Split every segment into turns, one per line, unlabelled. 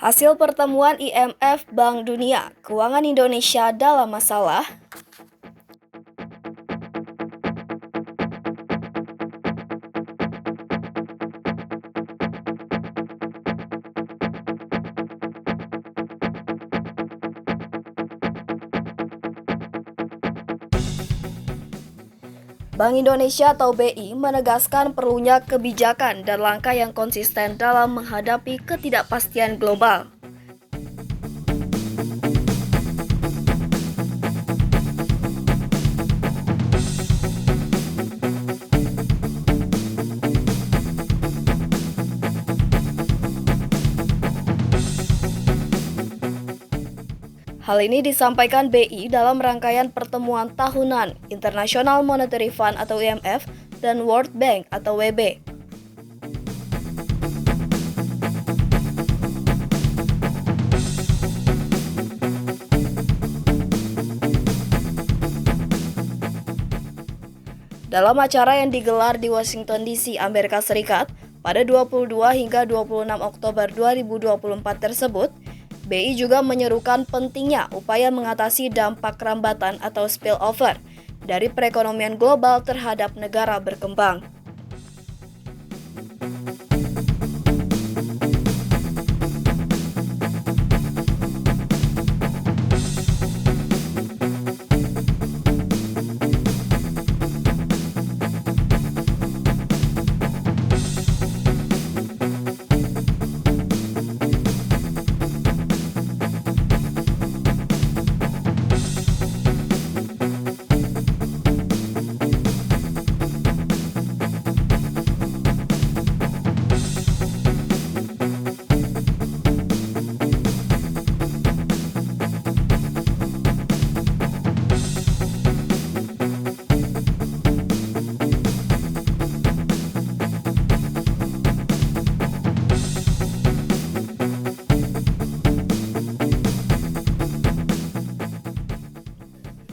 Hasil pertemuan IMF Bank Dunia, keuangan Indonesia dalam masalah. Bank Indonesia atau BI menegaskan perlunya kebijakan dan langkah yang konsisten dalam menghadapi ketidakpastian global. Hal ini disampaikan BI dalam rangkaian pertemuan tahunan International Monetary Fund atau IMF dan World Bank atau WB. Dalam acara yang digelar di Washington DC, Amerika Serikat pada 22 hingga 26 Oktober 2024 tersebut, BI juga menyerukan pentingnya upaya mengatasi dampak rambatan atau spillover dari perekonomian global terhadap negara berkembang.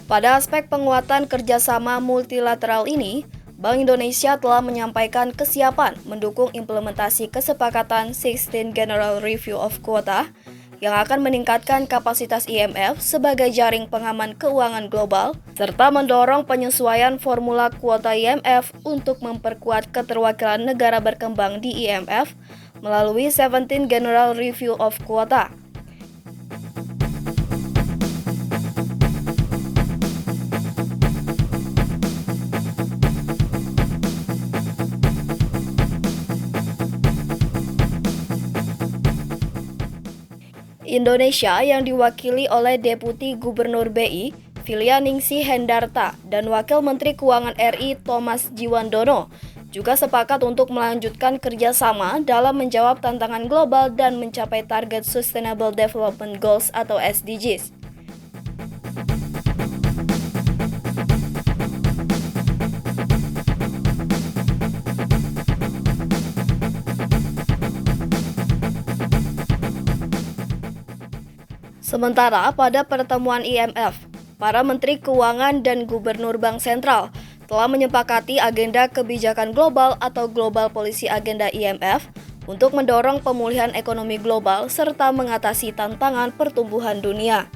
Pada aspek penguatan kerjasama multilateral ini, Bank Indonesia telah menyampaikan kesiapan mendukung implementasi kesepakatan 16 General Review of Quota yang akan meningkatkan kapasitas IMF sebagai jaring pengaman keuangan global, serta mendorong penyesuaian formula kuota IMF untuk memperkuat keterwakilan negara berkembang di IMF melalui 17 General Review of Quota. Indonesia yang diwakili oleh Deputi Gubernur BI, Filia Ningsih Hendarta, dan Wakil Menteri Keuangan RI Thomas Jiwandono juga sepakat untuk melanjutkan kerjasama dalam menjawab tantangan global dan mencapai target Sustainable Development Goals atau SDGs. Sementara pada pertemuan IMF, para Menteri Keuangan dan Gubernur Bank Sentral telah menyepakati agenda kebijakan global atau Global Policy Agenda IMF untuk mendorong pemulihan ekonomi global serta mengatasi tantangan pertumbuhan dunia.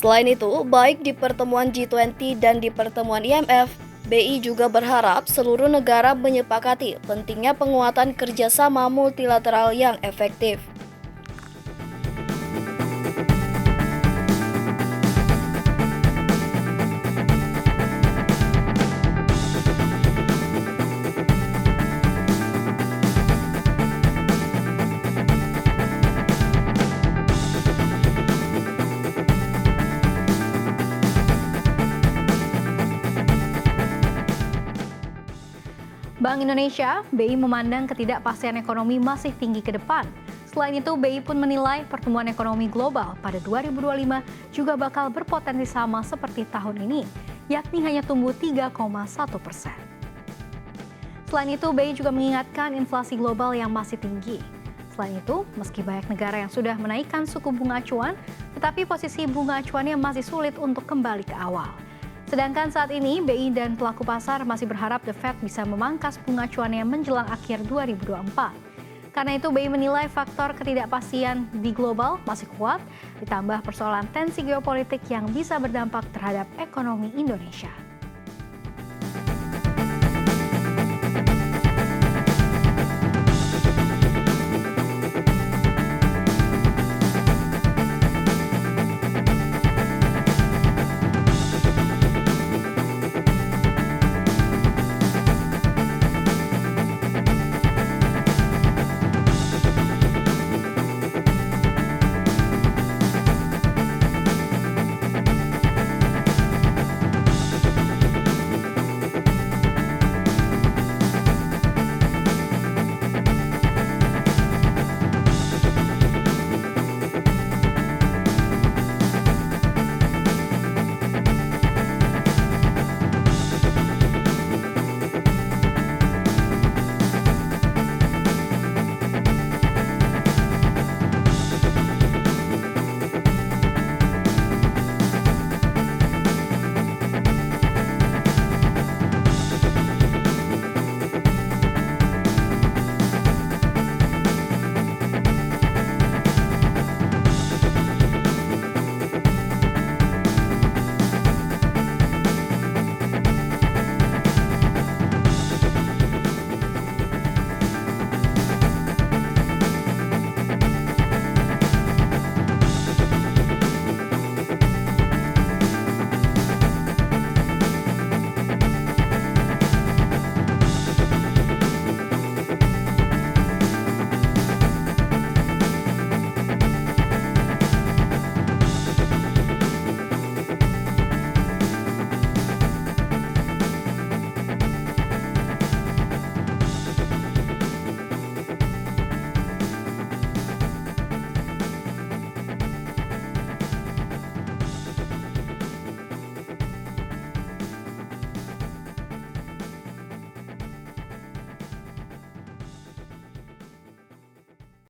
Selain itu, baik di pertemuan G20 dan di pertemuan IMF, BI juga berharap seluruh negara menyepakati pentingnya penguatan kerjasama multilateral yang efektif.
Bank Indonesia, BI memandang ketidakpastian ekonomi masih tinggi ke depan. Selain itu, BI pun menilai pertumbuhan ekonomi global pada 2025 juga bakal berpotensi sama seperti tahun ini, yakni hanya tumbuh 3,1%. Selain itu, BI juga mengingatkan inflasi global yang masih tinggi. Selain itu, meski banyak negara yang sudah menaikkan suku bunga acuan, tetapi posisi bunga acuannya masih sulit untuk kembali ke awal. Sedangkan saat ini, BI dan pelaku pasar masih berharap The Fed bisa memangkas bunga acuannya menjelang akhir 2024. Karena itu, BI menilai faktor ketidakpastian di global masih kuat, ditambah persoalan tensi geopolitik yang bisa berdampak terhadap ekonomi Indonesia.